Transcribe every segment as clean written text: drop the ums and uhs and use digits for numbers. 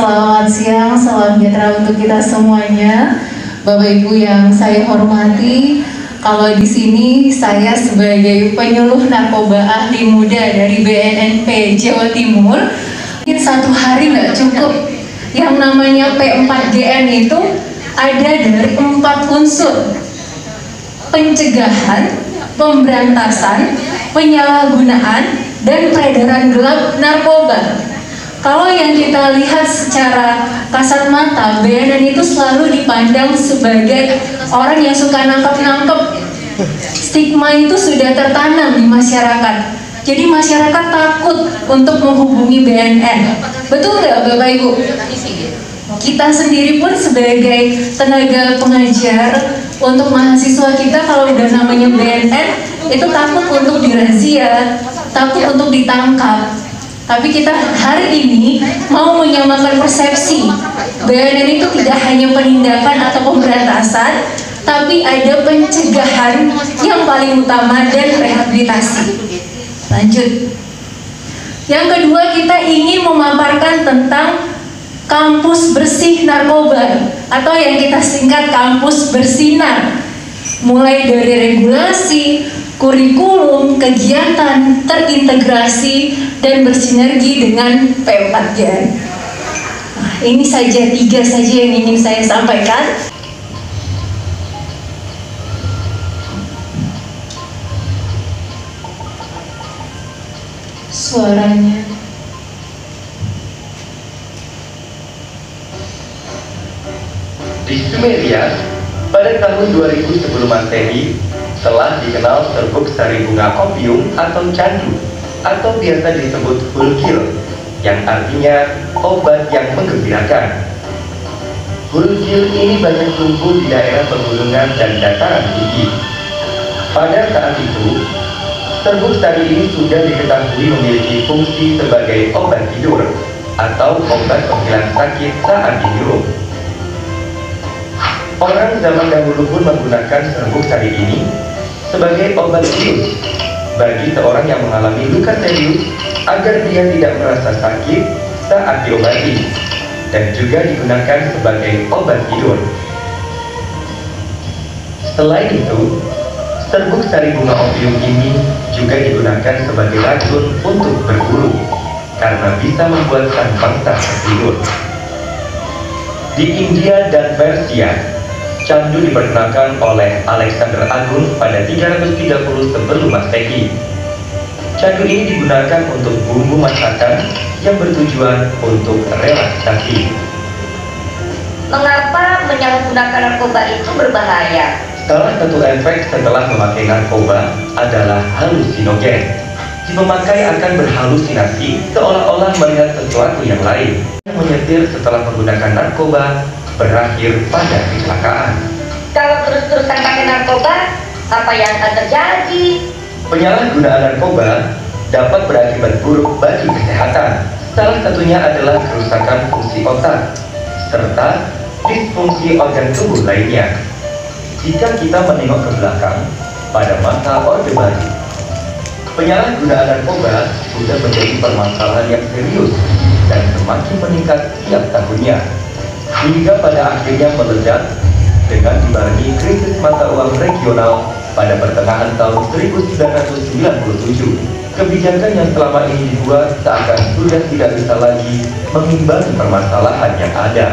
Selamat siang, salam sejahtera untuk kita semuanya. Bapak Ibu yang saya hormati, kalau di sini saya sebagai penyuluh narkoba ahli muda dari BNNP Jawa Timur, mungkin satu hari nggak cukup. Yang namanya P4GN itu ada dari 4 unsur: pencegahan, pemberantasan, penyalahgunaan, dan peredaran gelap narkoba. Kalau yang kita lihat secara kasat mata, BNN itu selalu dipandang sebagai orang yang suka nangkep-nangkep. Stigma itu sudah tertanam di masyarakat. Jadi masyarakat takut untuk menghubungi BNN. Betul nggak Bapak Ibu? Kita sendiri pun sebagai tenaga pengajar untuk mahasiswa kita, kalau udah namanya BNN itu takut untuk dirazia, takut untuk ditangkap. Tapi kita hari ini mau menyamakan persepsi. BNN itu tidak hanya penindakan atau pemberantasan, tapi ada pencegahan yang paling utama dan rehabilitasi. Lanjut. Yang kedua, kita ingin memaparkan tentang kampus bersih narkoba atau yang kita singkat kampus bersinar. Mulai dari regulasi, kurikulum, kegiatan, terintegrasi, dan bersinergi dengan P4GN. Nah, ini saja 3 saja yang ingin saya sampaikan. Suaranya. Di Sumeria, pada tahun 2000 sebelum Masehi, telah dikenal serbuk sari bunga opium atau candu, atau biasa disebut hulgil, yang artinya obat yang menggembirakan. Hulgil ini banyak tumbuh di daerah pegunungan dan dataran tinggi. Pada saat itu, serbuk sari ini sudah diketahui memiliki fungsi sebagai obat tidur atau obat penghilang sakit saat dihirup. Orang zaman dahulu pun menggunakan serbuk sari ini sebagai obat bius bagi seorang yang mengalami luka serius agar dia tidak merasa sakit saat diobati, dan juga digunakan sebagai obat tidur. Selain itu, serbuk sari bunga opium ini juga digunakan sebagai racun untuk berburu karena bisa membuat sang bangsa tertidur. Di India dan Persia, candu diperkenalkan oleh Alexander Agung pada 330 sebelum Masehi. Candu ini digunakan untuk bumbu masakan yang bertujuan untuk relaksasi. Mengapa menyalahgunakan narkoba itu berbahaya? Salah satu efek setelah memakai narkoba adalah halusinogen. Si pemakai akan berhalusinasi seolah-olah melihat sesuatu yang lain. Yang menyetir setelah menggunakan narkoba berakhir pada kecelakaan. Kalau terus-terusan pakai narkoba, apa yang akan terjadi? Penyalahgunaan narkoba dapat berakibat buruk bagi kesehatan. Salah satunya adalah kerusakan fungsi otak, serta disfungsi organ tubuh lainnya. Jika kita menengok ke belakang, pada masa Orde Baru, penyalahgunaan narkoba sudah menjadi permasalahan yang serius dan semakin meningkat setiap tahunnya, hingga pada akhirnya meledak dengan dibarengi krisis mata uang regional pada pertengahan tahun 1997. Kebijakan yang selama ini dibuat seakan sudah tidak bisa lagi mengimbangi permasalahan yang ada.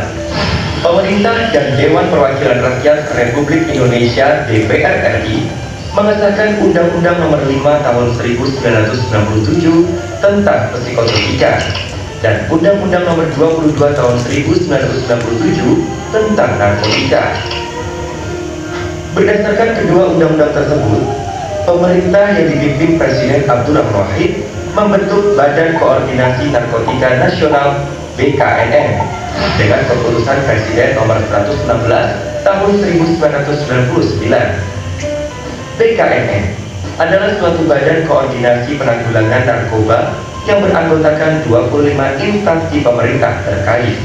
Pemerintah dan Dewan Perwakilan Rakyat Republik Indonesia (DPR RI) mengesahkan Undang-Undang Nomor 5 Tahun 1997 tentang psikotropika dan Undang-Undang Nomor 22 Tahun 1997 tentang narkotika. Berdasarkan kedua undang-undang tersebut, pemerintah yang dipimpin Presiden Abdurrahman Wahid membentuk Badan Koordinasi Narkotika Nasional (BKNN) dengan keputusan Presiden Nomor 116 Tahun 1999. BKNN adalah suatu badan koordinasi penanggulangan narkoba yang beranggotakan 25 instansi pemerintah terkait.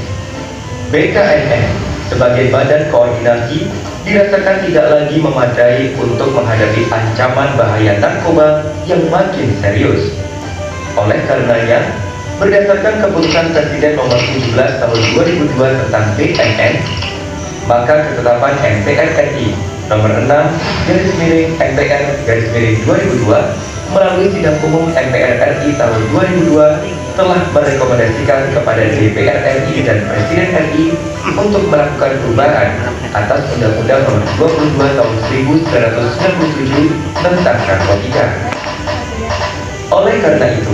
BKNN sebagai badan koordinasi dirasakan tidak lagi memadai untuk menghadapi ancaman bahaya narkoba yang makin serius. Oleh karenanya, Berdasarkan keputusan Presiden nomor 17 tahun 2002 tentang BNN, maka ketetapan MPR RI nomor 6/MPR/2002 melalui sidang umum MPR RI tahun 2002 telah merekomendasikan kepada DPR RI dan Presiden RI untuk melakukan perubahan atas Undang-Undang nomor 22 tahun 1997 tentang narkotika. Oleh karena itu,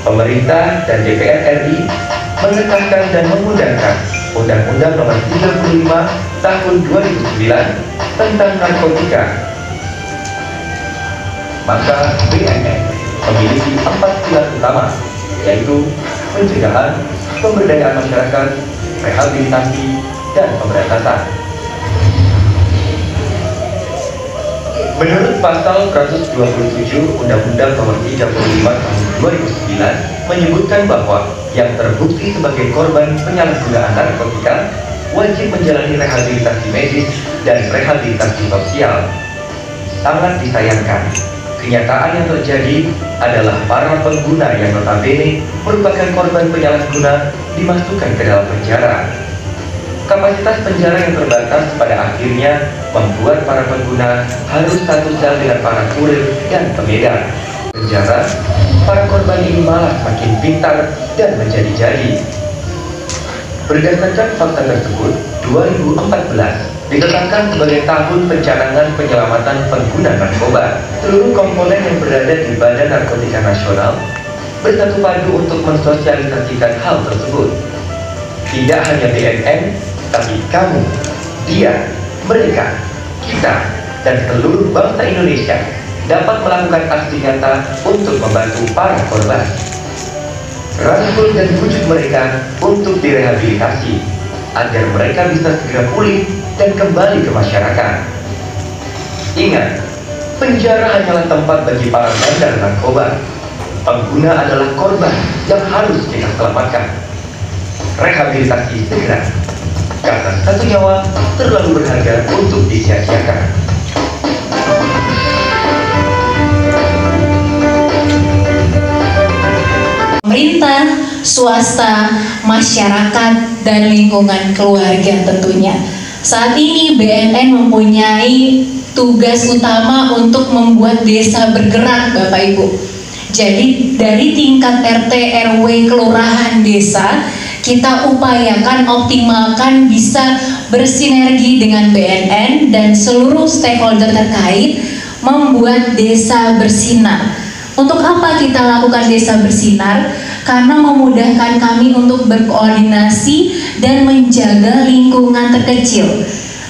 pemerintah dan DPR RI mengesahkan dan mengundangkan Undang-Undang nomor 35 tahun 2009 tentang narkotika. Maka BNN memiliki 4 pilar utama, yaitu pencegahan, pemberdayaan masyarakat, rehabilitasi, dan pemberantasan. Menurut pasal 127 Undang-Undang Nomor 35 Tahun 2009 menyebutkan bahwa yang terbukti sebagai korban penyalahgunaan narkotika wajib menjalani rehabilitasi medis dan rehabilitasi sosial. Sangat disayangkan, kenyataan yang terjadi adalah para pengguna yang notabene merupakan korban penyalahguna dimasukkan ke dalam penjara. Kapasitas penjara yang terbatas pada akhirnya membuat para pengguna harus satu sel dengan para kurir dan pengedar. Penjara, para korban ini malah makin pintar dan menjadi-jadi. Berdasarkan fakta tersebut, 2014 ditetapkan sebagai tahun pencanangan penyelamatan pengguna narkoba. Seluruh komponen yang berada di Badan Narkotika Nasional bersatu padu untuk mensosialisasikan hal tersebut. Tidak hanya BNN, tapi kamu, dia, mereka, kita, dan seluruh bangsa Indonesia dapat melakukan aksi nyata untuk membantu para korban. Rangkul dan bujuk mereka untuk direhabilitasi agar mereka bisa segera pulih dan kembali ke masyarakat. Ingat, penjara hanyalah tempat bagi para bandar narkoba. Pengguna adalah korban yang harus kita selamatkan. Rehabilitasi segera, karena satu nyawa terlalu berharga untuk disia-siakan. Pemerintah, swasta, masyarakat, dan lingkungan keluarga tentunya. Saat ini BNN mempunyai tugas utama untuk membuat desa bergerak, Bapak Ibu. Jadi dari tingkat RT, RW, kelurahan, desa, kita upayakan optimalkan bisa bersinergi dengan BNN dan seluruh stakeholder terkait membuat desa bersinar. Untuk apa kita lakukan desa bersinar? Karena memudahkan kami untuk berkoordinasi dan menjaga lingkungan terkecil.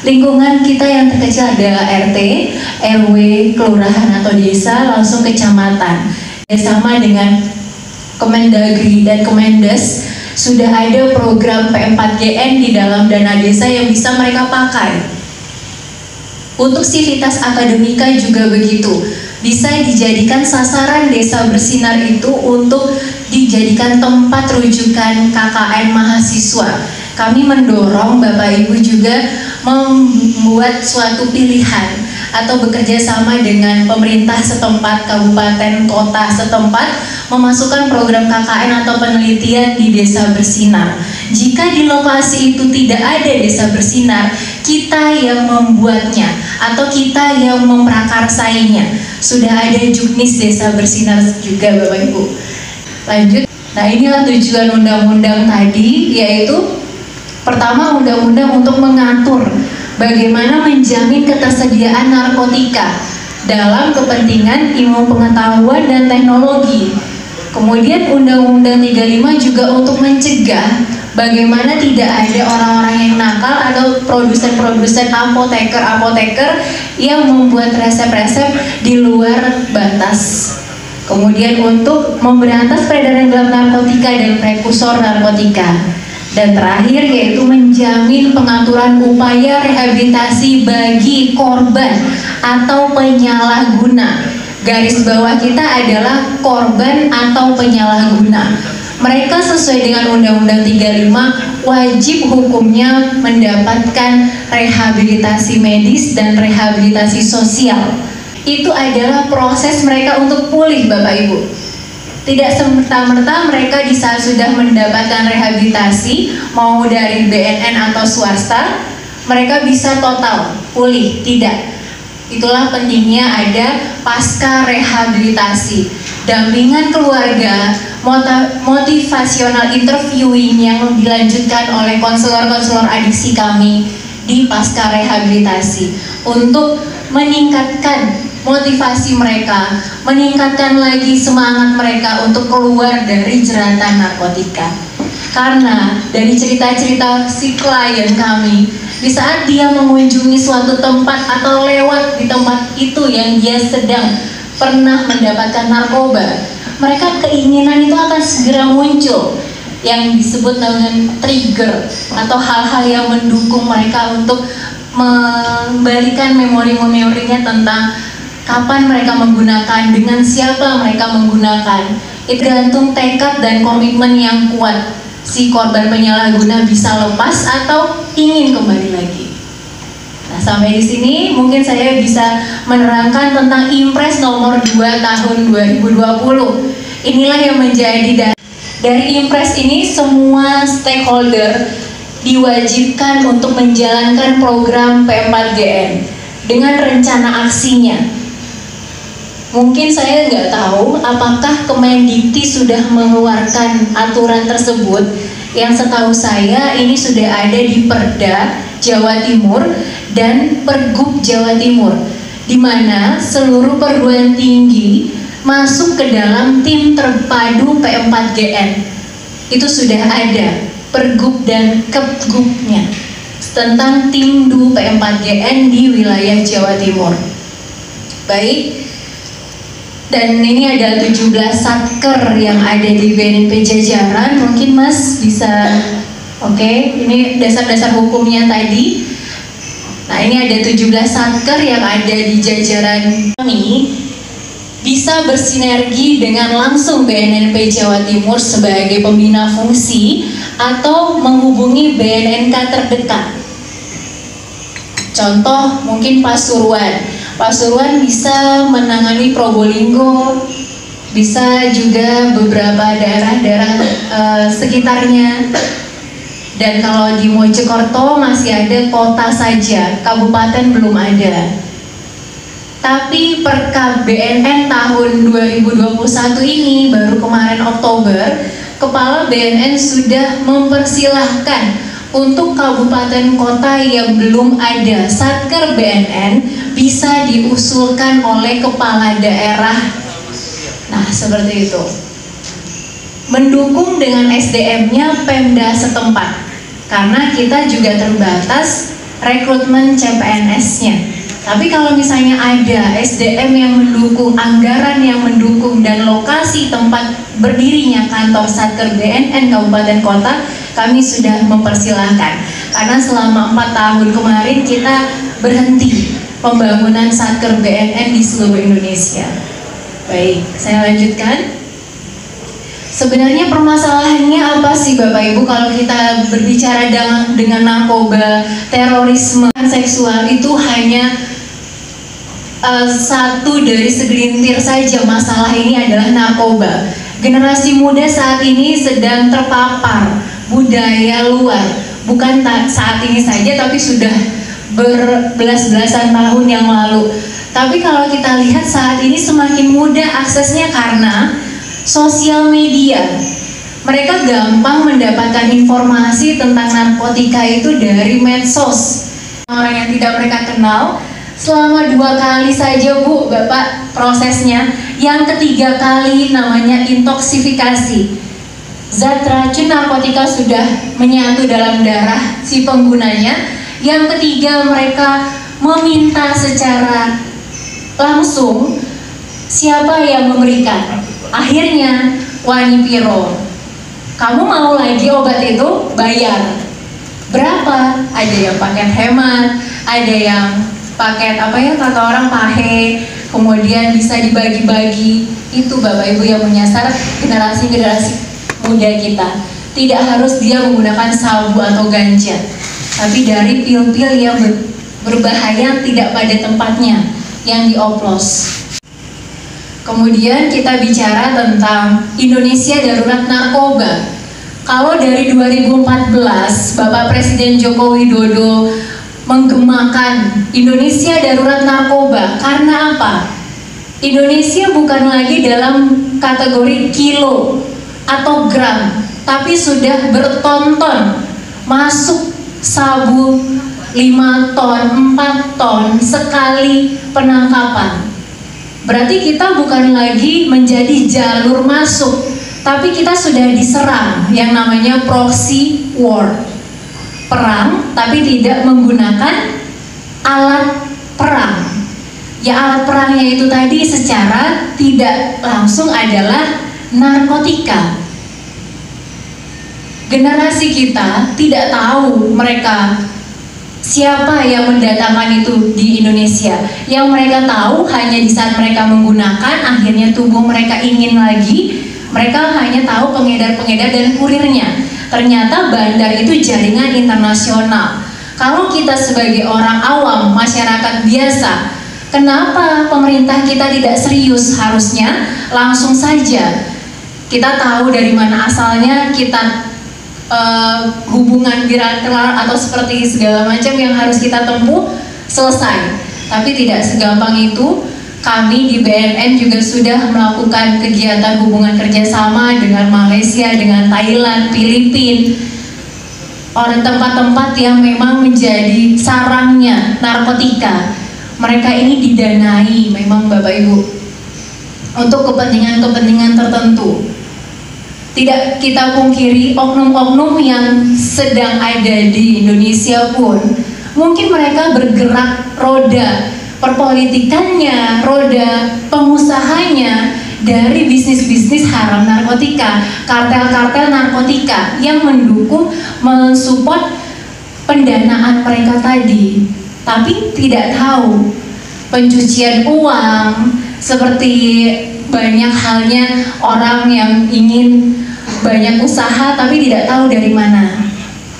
Lingkungan kita yang terkecil adalah RT, RW, kelurahan atau desa, langsung kecamatan. Sama dengan Kemendagri dan Kemendes, sudah ada program P4GN di dalam dana desa yang bisa mereka pakai. Untuk sivitas akademika juga begitu. Bisa dijadikan sasaran desa bersinar itu untuk dijadikan tempat rujukan KKN mahasiswa. Kami mendorong Bapak Ibu juga membuat suatu pilihan atau bekerja sama dengan pemerintah setempat, kabupaten, kota setempat, memasukkan program KKN atau penelitian di desa bersinar. Jika di lokasi itu tidak ada desa bersinar, kita yang membuatnya atau kita yang memprakarsainya. Sudah ada juknis desa bersinar juga Bapak Ibu. Lanjut. Nah, inilah tujuan undang-undang tadi, yaitu pertama, undang-undang untuk mengatur bagaimana menjamin ketersediaan narkotika dalam kepentingan ilmu pengetahuan dan teknologi. Kemudian Undang-Undang 35 juga untuk mencegah bagaimana tidak ada orang-orang yang nakal atau produsen-produsen apoteker yang membuat resep-resep di luar batas. Kemudian untuk memberantas peredaran gelap narkotika dan prekursor narkotika. Dan terakhir yaitu menjamin pengaturan upaya rehabilitasi bagi korban atau penyalahguna. Garis bawah kita adalah korban atau penyalahguna. Mereka sesuai dengan Undang-Undang 35 wajib hukumnya mendapatkan rehabilitasi medis dan rehabilitasi sosial. Itu adalah proses mereka untuk pulih Bapak Ibu. Tidak serta-merta mereka di saat sudah mendapatkan rehabilitasi, mau dari BNN atau swasta, mereka bisa total pulih. Tidak. Itulah pentingnya ada pasca rehabilitasi, dampingan keluarga, motivasional interviewing yang dilanjutkan oleh konselor-konselor adiksi kami di pasca rehabilitasi untuk meningkatkan motivasi mereka, meningkatkan lagi semangat mereka untuk keluar dari jeratan narkotika. Karena dari cerita-cerita si klien kami, di saat dia mengunjungi suatu tempat atau lewat di tempat itu yang dia sedang pernah mendapatkan narkoba, mereka keinginan itu akan segera muncul yang disebut dengan trigger atau hal-hal yang mendukung mereka untuk mengembalikan memori-memorinya tentang kapan mereka menggunakan, dengan siapa mereka menggunakan. Itu tergantung tekad dan komitmen yang kuat si korban penyalahguna bisa lepas atau ingin kembali lagi. Nah, sampai di sini mungkin saya bisa menerangkan tentang Impres nomor 2 tahun 2020. Inilah yang menjadi dari Impres ini, semua stakeholder diwajibkan untuk menjalankan program P4GN dengan rencana aksinya. Mungkin saya nggak tahu apakah Kemendikti sudah mengeluarkan aturan tersebut. Yang setahu saya ini sudah ada di Perda Jawa Timur dan Pergub Jawa Timur, di mana seluruh perguruan tinggi masuk ke dalam tim terpadu P4GN. Itu sudah ada Pergub dan Kepgubnya tentang tim DU P4GN di wilayah Jawa Timur. Baik. Dan ini ada 17 satker yang ada di BNNP jajaran. Mungkin Mas bisa, oke, ini dasar-dasar hukumnya tadi. Nah, ini ada 17 satker yang ada di jajaran kami, bisa bersinergi dengan langsung BNNP Jawa Timur sebagai pembina fungsi atau menghubungi BNNK terdekat. Contoh mungkin Pasuruan bisa menangani Probolinggo, bisa juga beberapa daerah-daerah sekitarnya. Dan kalau di Mojokerto masih ada kota saja, kabupaten belum ada. Tapi Perkab BNN tahun 2021 ini, baru kemarin Oktober, Kepala BNN sudah mempersilahkan untuk kabupaten kota yang belum ada satker BNN bisa diusulkan oleh kepala daerah. Nah, seperti itu. Mendukung dengan SDM-nya Pemda setempat, karena kita juga terbatas rekrutmen CPNS-nya. Tapi kalau misalnya ada SDM yang mendukung, anggaran yang mendukung, dan lokasi tempat berdirinya kantor satker BNN kabupaten kota, kami sudah mempersilahkan. Karena selama 4 tahun kemarin kita berhenti pembangunan satker BNN di seluruh Indonesia. Baik, saya lanjutkan. Sebenarnya permasalahannya apa sih Bapak Ibu kalau kita berbicara dengan narkoba, terorisme, seksual itu hanya satu dari segelintir saja masalah ini adalah narkoba. Generasi muda saat ini sedang terpapar budaya luar, bukan saat ini saja tapi sudah berbelas-belasan tahun yang lalu. Tapi kalau kita lihat saat ini semakin mudah aksesnya karena sosial media. Mereka gampang mendapatkan informasi tentang narkotika itu dari medsos. Orang yang tidak mereka kenal, selama 2 kali saja Bu, Bapak prosesnya. Yang ketiga kali namanya intoksifikasi. Zat racun narkotika sudah menyatu dalam darah si penggunanya. Yang ketiga mereka meminta secara langsung siapa yang memberikan. Akhirnya wani piro, kamu mau lagi obat itu bayar. Berapa? Ada yang paket hemat, ada yang paket apa ya kata orang pahe, kemudian bisa dibagi-bagi. Itu Bapak Ibu yang menyasar generasi-generasi muda kita. Tidak harus dia menggunakan sabu atau ganja, tapi dari pil-pil yang berbahaya tidak pada tempatnya yang dioplos. Kemudian kita bicara tentang Indonesia darurat narkoba. Kalau dari 2014 Bapak Presiden Joko Widodo menggemakan Indonesia darurat narkoba, karena apa? Indonesia bukan lagi dalam kategori kilo atau gram, tapi sudah berton-ton masuk sabu 5 ton, 4 ton sekali penangkapan. Berarti kita bukan lagi menjadi jalur masuk, tapi kita sudah diserang, yang namanya proxy war. Perang tapi tidak menggunakan alat perang. Ya, alat perangnya itu tadi secara tidak langsung adalah narkotika. Generasi kita tidak tahu mereka siapa yang mendatangkan itu di Indonesia. Yang mereka tahu hanya di saat mereka menggunakan, akhirnya tubuh mereka ingin lagi. Mereka hanya tahu pengedar-pengedar dan kurirnya. Ternyata bandar itu jaringan internasional. Kalau kita sebagai orang awam, masyarakat biasa, kenapa pemerintah kita tidak serius? Harusnya langsung saja kita tahu dari mana asalnya, kita hubungan bilateral atau seperti segala macam yang harus kita tempuh selesai. Tapi tidak segampang itu. Kami di BNN juga sudah melakukan kegiatan hubungan kerjasama dengan Malaysia, dengan Thailand, Filipina, orang tempat-tempat yang memang menjadi sarangnya narkotika. Mereka ini didanai memang Bapak Ibu untuk kepentingan-kepentingan tertentu. Tidak kita pungkiri, oknum-oknum yang sedang ada di Indonesia pun mungkin mereka bergerak roda perpolitikannya, roda pengusahanya dari bisnis-bisnis haram narkotika, kartel-kartel narkotika yang mendukung, mensupport pendanaan mereka tadi. Tapi tidak tahu pencucian uang, seperti banyak halnya orang yang ingin banyak usaha tapi tidak tahu dari mana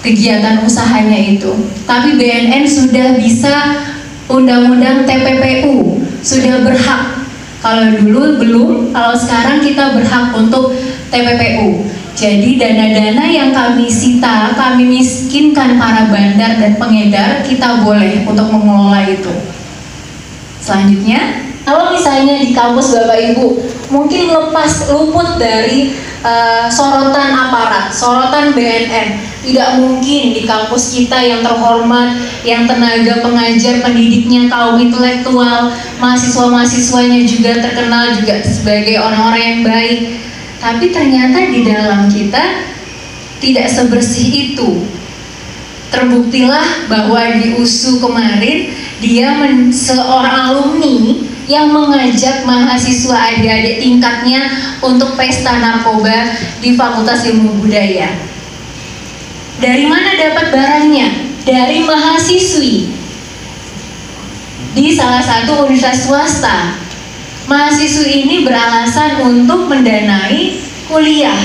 kegiatan usahanya itu. Tapi BNN sudah bisa undang-undang TPPU, sudah berhak. Kalau dulu belum, kalau sekarang kita berhak untuk TPPU. Jadi dana-dana yang kami sita, kami miskinkan para bandar dan pengedar, kita boleh untuk mengelola itu. Selanjutnya, kalau misalnya di kampus Bapak Ibu mungkin luput dari sorotan aparat, sorotan BNN, tidak mungkin di kampus kita yang terhormat, yang tenaga pengajar pendidiknya kaum intelektual, mahasiswa-mahasiswanya juga terkenal juga sebagai orang-orang yang baik, tapi ternyata di dalam kita tidak sebersih itu. Terbuktilah bahwa di USU kemarin dia seorang alumni yang mengajak mahasiswa adik-adik tingkatnya untuk pesta narkoba di Fakultas Ilmu Budaya. Dari mana dapat barangnya? Dari mahasiswi di salah satu universitas swasta. Mahasiswi ini beralasan untuk mendanai kuliah.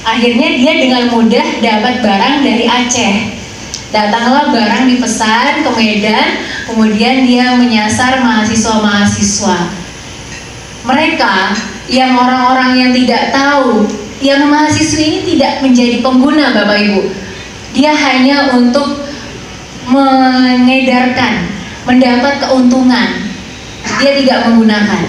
Akhirnya dia dengan mudah dapat barang dari Aceh. Datanglah barang dipesan ke Medan, kemudian dia menyasar mahasiswa-mahasiswa. Mereka yang orang-orang yang tidak tahu, yang mahasiswa ini tidak menjadi pengguna Bapak Ibu. Dia hanya untuk mengedarkan, mendapat keuntungan. Dia tidak menggunakan.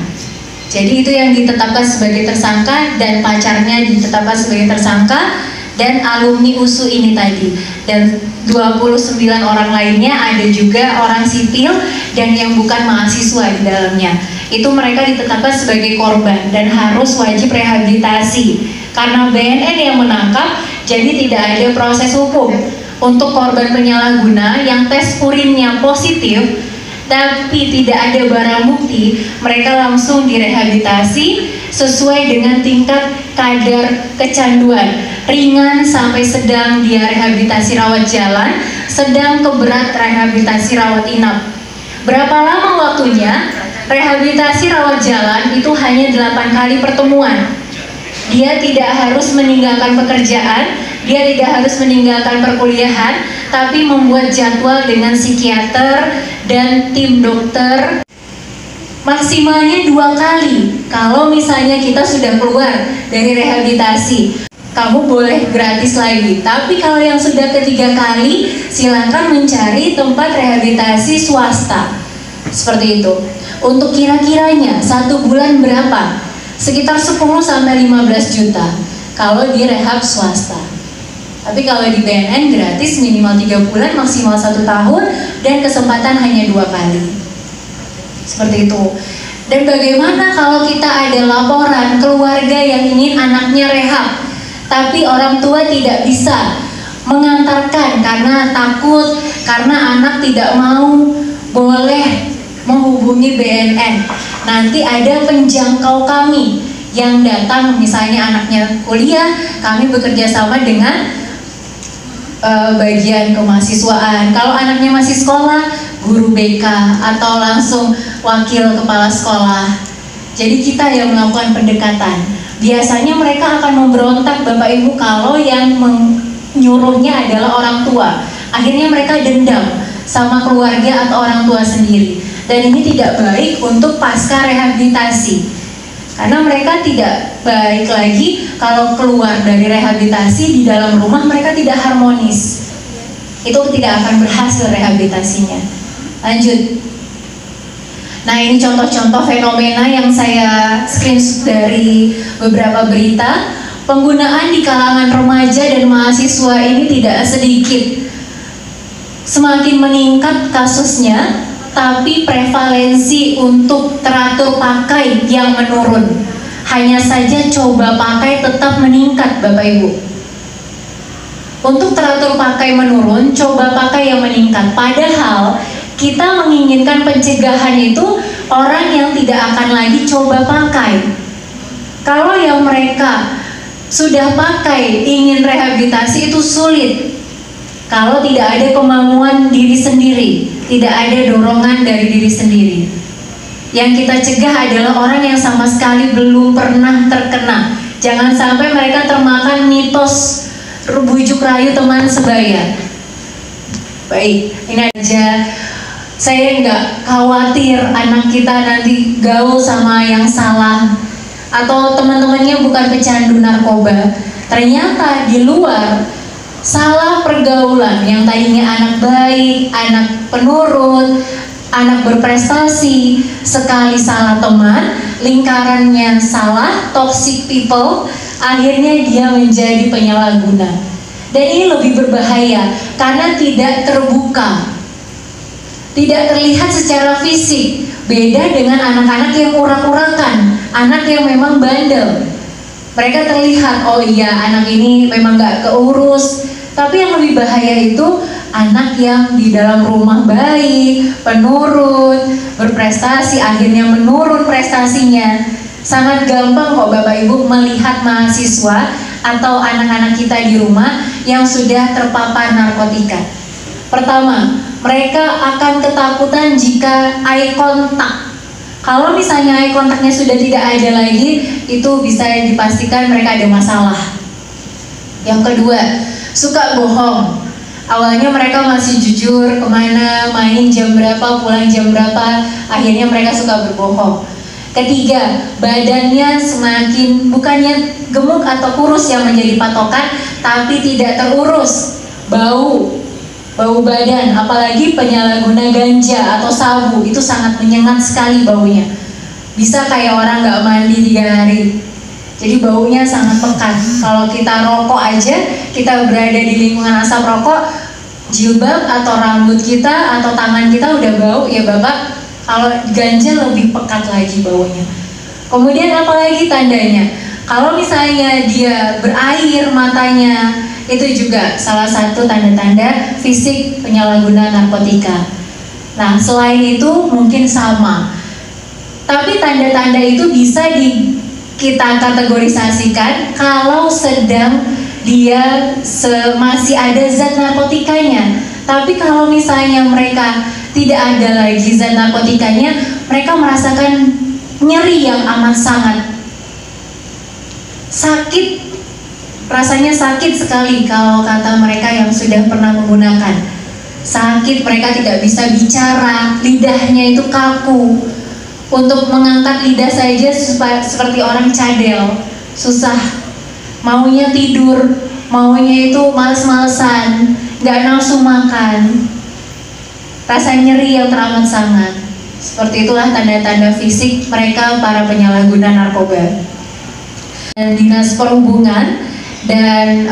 Jadi itu yang ditetapkan sebagai tersangka dan pacarnya ditetapkan sebagai tersangka dan alumni USU ini tadi. Dan 29 orang lainnya ada juga orang sipil dan yang bukan mahasiswa di dalamnya. Itu mereka ditetapkan sebagai korban dan harus wajib rehabilitasi. Karena BNN yang menangkap, jadi tidak ada proses hukum. Untuk korban penyalahguna yang tes urinnya positif tapi tidak ada barang bukti, mereka langsung direhabilitasi sesuai dengan tingkat kadar kecanduan. Ringan sampai sedang dia rehabilitasi rawat jalan, sedang ke berat rehabilitasi rawat inap. Berapa lama waktunya? Rehabilitasi rawat jalan itu hanya 8 kali pertemuan. Dia tidak harus meninggalkan pekerjaan, dia tidak harus meninggalkan perkuliahan, tapi membuat jadwal dengan psikiater dan tim dokter. maksimalnya 2 kali. Kalau misalnya kita sudah keluar dari rehabilitasi, kamu boleh gratis lagi. Tapi kalau yang sudah ketiga kali, silakan mencari tempat rehabilitasi swasta. Seperti itu. Untuk kira-kiranya 1 bulan berapa? Sekitar 10-15 juta kalau di rehab swasta. Tapi kalau di BNN gratis minimal 3 bulan, maksimal 1 tahun, dan kesempatan hanya 2 kali. Seperti itu. Dan bagaimana kalau kita ada laporan keluarga yang ingin anaknya rehab, tapi orang tua tidak bisa mengantarkan karena takut, karena anak tidak mau, boleh menghubungi BNN. Nanti ada penjangkau kami yang datang, misalnya anaknya kuliah, kami bekerja sama dengan bagian kemahasiswaan. Kalau anaknya masih sekolah, guru BK atau langsung wakil kepala sekolah. Jadi kita yang melakukan pendekatan. Biasanya mereka akan memberontak Bapak Ibu kalau yang menyuruhnya adalah orang tua. Akhirnya mereka dendam sama keluarga atau orang tua sendiri. Dan ini tidak baik untuk pasca rehabilitasi. Karena mereka tidak baik lagi kalau keluar dari rehabilitasi, di dalam rumah mereka tidak harmonis. Itu tidak akan berhasil rehabilitasinya. Lanjut. Nah, ini contoh-contoh fenomena yang saya screenshot dari beberapa berita. Penggunaan di kalangan remaja dan mahasiswa ini tidak sedikit. Semakin meningkat kasusnya, tapi prevalensi untuk teratur pakai yang menurun. Hanya saja coba pakai tetap meningkat Bapak Ibu. Untuk teratur pakai menurun, coba pakai yang meningkat. Padahal kita menginginkan pencegahan itu orang yang tidak akan lagi coba pakai. Kalau yang mereka sudah pakai ingin rehabilitasi itu sulit. Kalau tidak ada kemauan diri sendiri, tidak ada dorongan dari diri sendiri. Yang kita cegah adalah orang yang sama sekali belum pernah terkena. Jangan sampai mereka termakan mitos bujuk rayu teman sebaya. Baik, ini aja. Saya nggak khawatir anak kita nanti gaul sama yang salah, atau teman-temannya bukan pecandu narkoba. Ternyata di luar salah pergaulan yang tadinya anak baik, anak penurut, anak berprestasi, sekali salah teman, lingkarannya salah, toxic people, akhirnya dia menjadi penyalahguna. Dan ini lebih berbahaya karena tidak terbuka, tidak terlihat secara fisik. Beda dengan anak-anak yang urak-urakan, anak yang memang bandel. Mereka terlihat, oh iya anak ini memang gak keurus. Tapi yang lebih bahaya itu anak yang di dalam rumah baik, penurut, berprestasi, akhirnya menurun prestasinya. Sangat gampang kok Bapak Ibu melihat mahasiswa atau anak-anak kita di rumah yang sudah terpapar narkotika. Pertama, mereka akan ketakutan jika eye contact. Kalau misalnya eye contactnya sudah tidak ada lagi, itu bisa dipastikan mereka ada masalah. Yang kedua, suka bohong. Awalnya mereka masih jujur, kemana, main jam berapa, pulang jam berapa, akhirnya mereka suka berbohong. Ketiga, badannya semakin, bukannya gemuk atau kurus yang menjadi patokan, tapi tidak terurus. Bau badan, apalagi penyalahguna ganja atau sabu, itu sangat menyengat sekali baunya. Bisa kayak orang nggak mandi 3 hari. Jadi baunya sangat pekat. Kalau kita rokok aja, kita berada di lingkungan asap rokok, jilbab atau rambut kita atau tangan kita udah bau, ya Bapak. Kalau ganja lebih pekat lagi baunya. Kemudian apalagi tandanya? Kalau misalnya dia berair matanya, itu juga salah satu tanda-tanda fisik penyalahguna narkotika. Nah, selain itu mungkin sama. Tapi tanda-tanda itu bisa kita kategorisasikan kalau sedang dia masih ada zat narkotikanya. Tapi kalau misalnya mereka tidak ada lagi zat narkotikanya, mereka merasakan nyeri yang amat sangat sakit. Rasanya sakit sekali kalau kata mereka yang sudah pernah menggunakan. Sakit, mereka tidak bisa bicara, lidahnya itu kaku. untuk mengangkat lidah saja seperti orang cadel, susah. Maunya tidur, maunya itu males-malesan, nggak nafsu makan, rasa nyeri yang teramat sangat. Seperti itulah tanda-tanda fisik mereka para penyalahguna narkoba. Dan Dinas Perhubungan dan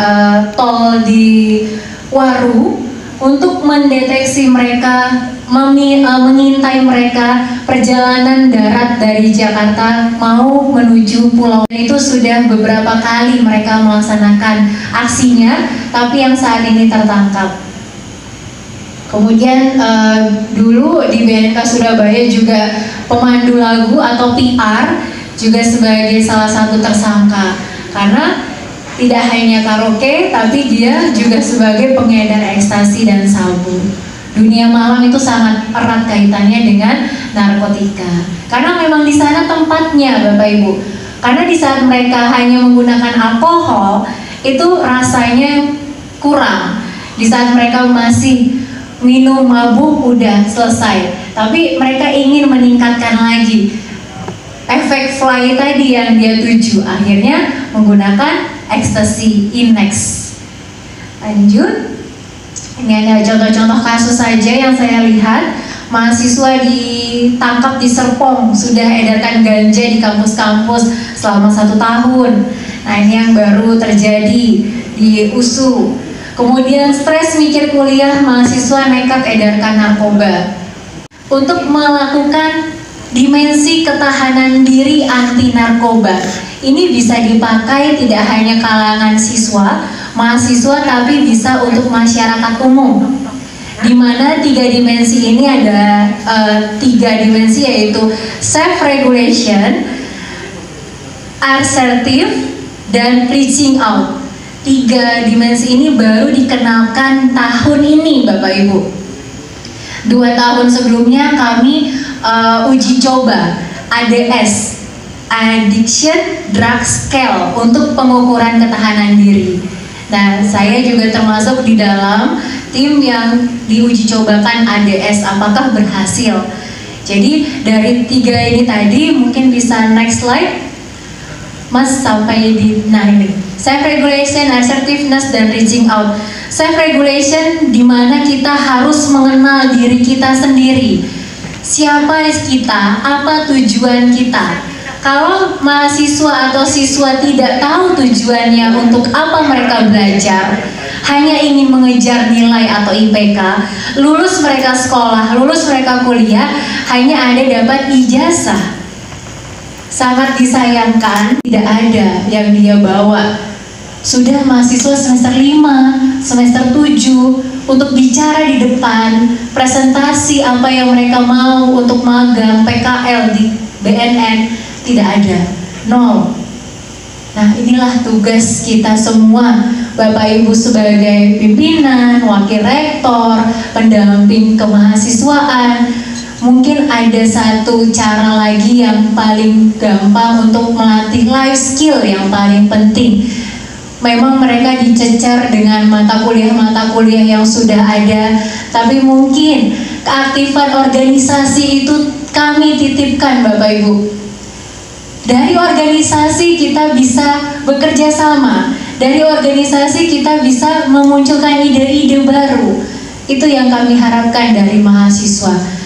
tol di Waru untuk mendeteksi mereka, mengintai mereka perjalanan darat dari Jakarta mau menuju pulau. Itu sudah beberapa kali mereka melaksanakan aksinya, tapi yang saat ini tertangkap. Kemudian dulu di BNK Surabaya juga pemandu lagu atau PR juga sebagai salah satu tersangka, karena tidak hanya karaoke, tapi dia juga sebagai pengedar ekstasi dan sabu. Dunia malam itu sangat erat kaitannya dengan narkotika, karena memang di sana tempatnya, Bapak Ibu. Karena di saat mereka hanya menggunakan alkohol, itu rasanya kurang. Di saat mereka masih minum mabuk, udah selesai. Tapi mereka ingin meningkatkan lagi efek fly tadi yang dia tuju, akhirnya menggunakan ekstasi Inex. Lanjut, ini ada contoh-contoh kasus saja yang saya lihat. Mahasiswa ditangkap di Serpong, sudah edarkan ganja di kampus-kampus selama 1 tahun. Nah, ini yang baru terjadi di USU. Kemudian stres mikir kuliah, mahasiswa nekat edarkan narkoba. Untuk melakukan dimensi ketahanan diri anti narkoba, ini bisa dipakai tidak hanya kalangan siswa, mahasiswa, tapi bisa untuk masyarakat umum. Di mana 3 dimensi ini ada 3 dimensi, yaitu self regulation, assertive, dan reaching out. 3 dimensi ini baru dikenalkan tahun ini, Bapak Ibu. 2 tahun sebelumnya kami uji coba ADS, Addiction Drug Scale, untuk pengukuran ketahanan diri. Nah, saya juga termasuk di dalam tim yang diuji cobakan ADS, apakah berhasil. Jadi dari 3 ini tadi, mungkin bisa next slide Mas, sampai di, nah ini, self regulation, assertiveness, dan reaching out. Self regulation dimana kita harus mengenal diri kita sendiri. Siapa kita, apa tujuan kita. Kalau mahasiswa atau siswa tidak tahu tujuannya untuk apa mereka belajar, hanya ingin mengejar nilai atau IPK, lulus mereka sekolah, lulus mereka kuliah, hanya ada dapat ijazah. Sangat disayangkan tidak ada yang dia bawa. Sudah mahasiswa semester 5, semester 7 untuk bicara di depan, presentasi apa yang mereka mau untuk magang, PKL di BNN, tidak ada, nol. Nah, inilah tugas kita semua, Bapak Ibu sebagai pimpinan, wakil rektor, pendamping kemahasiswaan. Mungkin ada satu cara lagi yang paling gampang untuk melatih life skill yang paling penting. Memang mereka dicecar dengan mata kuliah yang sudah ada, tapi mungkin keaktifan organisasi itu kami titipkan, Bapak Ibu. Dari organisasi kita bisa bekerja sama, dari organisasi kita bisa memunculkan ide-ide baru. Itu yang kami harapkan dari mahasiswa.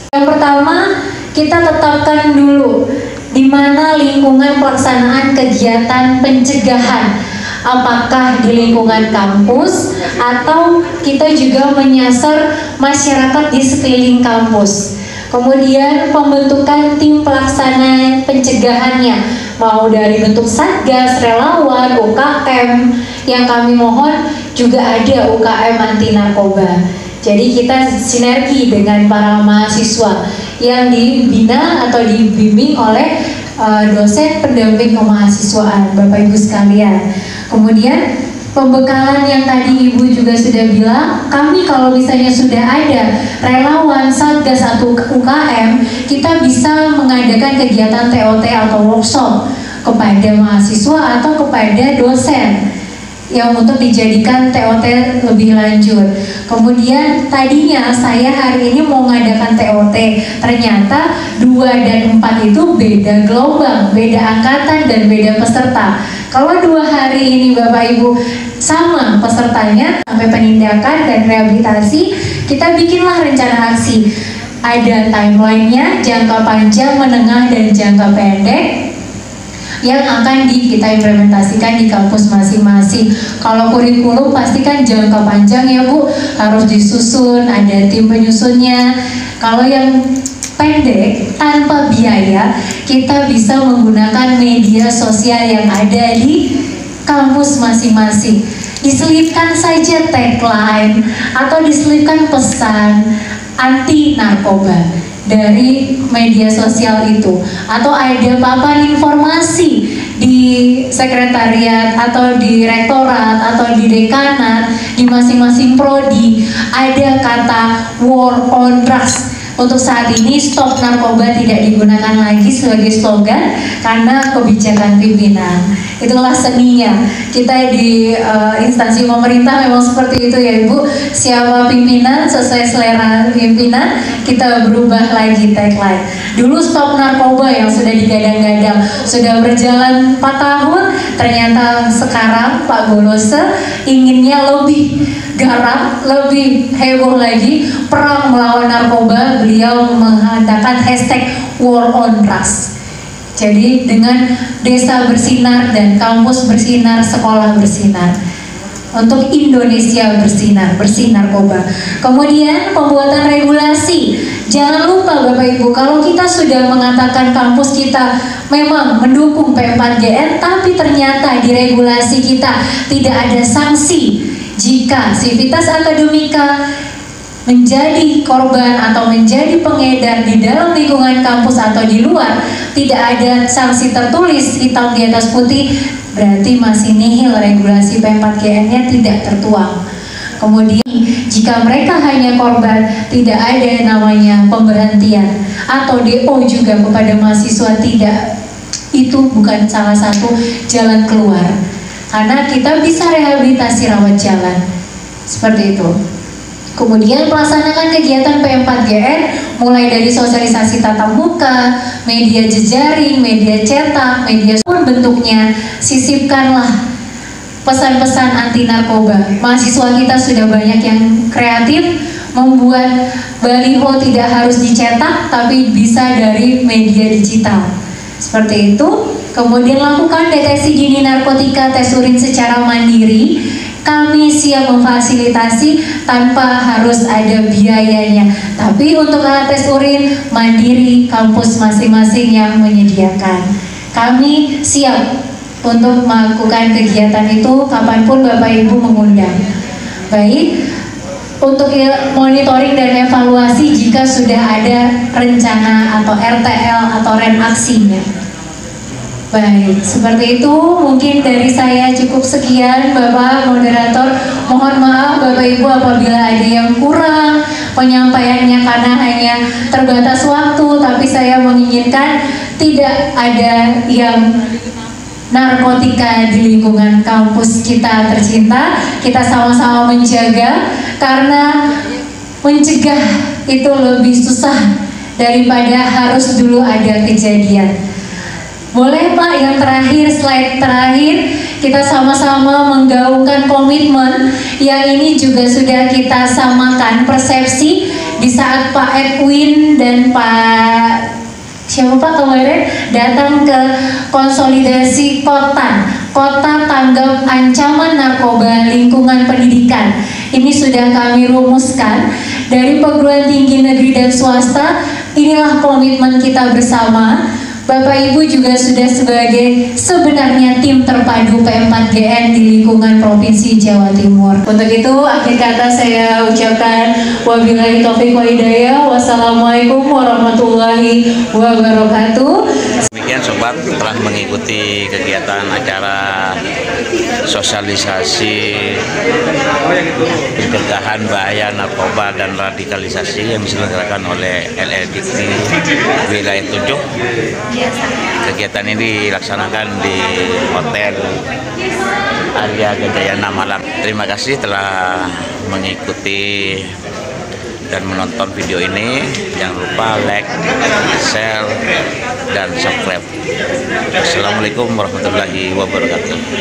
Yang pertama, kita tetapkan dulu di mana lingkungan pelaksanaan kegiatan pencegahan. Apakah di lingkungan kampus atau kita juga menyasar masyarakat di sekeliling kampus. Kemudian pembentukan tim pelaksana pencegahannya, mau dari bentuk satgas, relawan, UKM, yang kami mohon juga ada UKM anti narkoba. Jadi kita sinergi dengan para mahasiswa yang dibina atau dibimbing oleh dosen pendamping kemahasiswaan, Bapak Ibu sekalian. Kemudian pembekalan yang tadi Ibu juga sudah bilang, kami kalau misalnya sudah ada relawan, satgas atau UKM, kita bisa mengadakan kegiatan TOT atau workshop kepada mahasiswa atau kepada dosen. yang untuk dijadikan TOT lebih lanjut. Kemudian tadinya saya hari ini mau mengadakan TOT, ternyata 2 dan 4 itu beda gelombang, beda angkatan dan beda peserta. Kalau 2 hari ini Bapak Ibu sama pesertanya sampai penindakan dan rehabilitasi, kita bikinlah rencana aksi. Ada timelinenya, jangka panjang, menengah, dan jangka pendek yang akan kita implementasikan di kampus masing-masing. Kalau kurikulum pasti kan jangka panjang ya Bu, harus disusun, ada tim penyusunnya. Kalau yang pendek tanpa biaya, kita bisa menggunakan media sosial yang ada di kampus masing-masing. Diselipkan saja tagline atau diselipkan pesan anti narkoba dari media sosial itu, atau ada papan informasi di sekretariat atau di rektorat atau di dekanat, di masing-masing prodi ada kata war on drugs. Untuk saat ini stop narkoba tidak digunakan lagi sebagai slogan karena kebijakan pimpinan. Itulah seninya. Kita di instansi pemerintah memang seperti itu ya Ibu. Siapa pimpinan sesuai selera pimpinan, kita berubah lagi tagline. Dulu stop narkoba yang sudah digadang-gadang, sudah berjalan 4 tahun, ternyata sekarang Pak Bolose inginnya lebih garap, lebih heboh lagi, perang melawan narkoba. Beliau mengadakan hashtag war on drugs. Jadi dengan desa bersinar dan kampus bersinar, sekolah bersinar, untuk Indonesia bersinar, bersih narkoba. Kemudian pembuatan regulasi. Jangan lupa Bapak Ibu, kalau kita sudah mengatakan kampus kita memang mendukung P4GN, tapi ternyata di regulasi kita tidak ada sanksi jika sivitas akademika menjadi korban atau menjadi pengedar di dalam lingkungan kampus atau di luar, tidak ada sanksi tertulis hitam di atas putih, berarti masih nihil, regulasi P4GN-nya tidak tertuang. Kemudian jika mereka hanya korban, tidak ada namanya pemberhentian atau DO juga kepada mahasiswa, tidak. Itu bukan salah satu jalan keluar, karena kita bisa rehabilitasi rawat jalan seperti itu. Kemudian melaksanakan kegiatan P4GN mulai dari sosialisasi tatap muka, media jejaring, media cetak, media pun bentuknya, sisipkanlah pesan-pesan anti narkoba. Mahasiswa kita sudah banyak yang kreatif, membuat baliho tidak harus dicetak, tapi bisa dari media digital. Seperti itu. Kemudian lakukan deteksi dini narkotika, tes urin secara mandiri. Kami siap memfasilitasi tanpa harus ada biayanya. Tapi untuk alat tes urin mandiri, kampus masing-masing yang menyediakan. Kami siap untuk melakukan kegiatan itu kapanpun Bapak Ibu mengundang. Baik, untuk monitoring dan evaluasi jika sudah ada rencana atau RTL atau REN aksinya. Baik, seperti itu mungkin dari saya cukup sekian Bapak Moderator. Mohon maaf Bapak Ibu apabila ada yang kurang penyampaiannya karena hanya terbatas waktu, tapi saya menginginkan tidak ada yang narkotika di lingkungan kampus kita tercinta. Kita sama-sama menjaga, karena mencegah itu lebih susah daripada harus dulu ada kejadian. Boleh Pak, yang terakhir, slide terakhir, kita sama-sama menggaungkan komitmen yang ini juga sudah kita samakan persepsi di saat Pak Edwin dan Pak siapa Pak kemarin datang ke konsolidasi kota tanggap ancaman narkoba lingkungan pendidikan. Ini sudah kami rumuskan dari perguruan tinggi negeri dan swasta. Inilah komitmen kita bersama. Bapak Ibu juga sudah sebagai sebenarnya tim terpadu P4GN di lingkungan Provinsi Jawa Timur. Untuk itu akhir kata saya ucapkan wabillahi taufiq wa hidayah. Wassalamualaikum warahmatullahi wabarakatuh. Demikian sobat, telah mengikuti kegiatan acara sosialisasi pencegahan bahaya narkoba dan radikalisasi yang diselenggarakan oleh LLDIKTI wilayah 7. Kegiatan ini dilaksanakan di Hotel Arya Gajayana Malang. Terima kasih telah mengikuti dan menonton video ini. Jangan lupa like, share, dan subscribe. Assalamualaikum warahmatullahi wabarakatuh.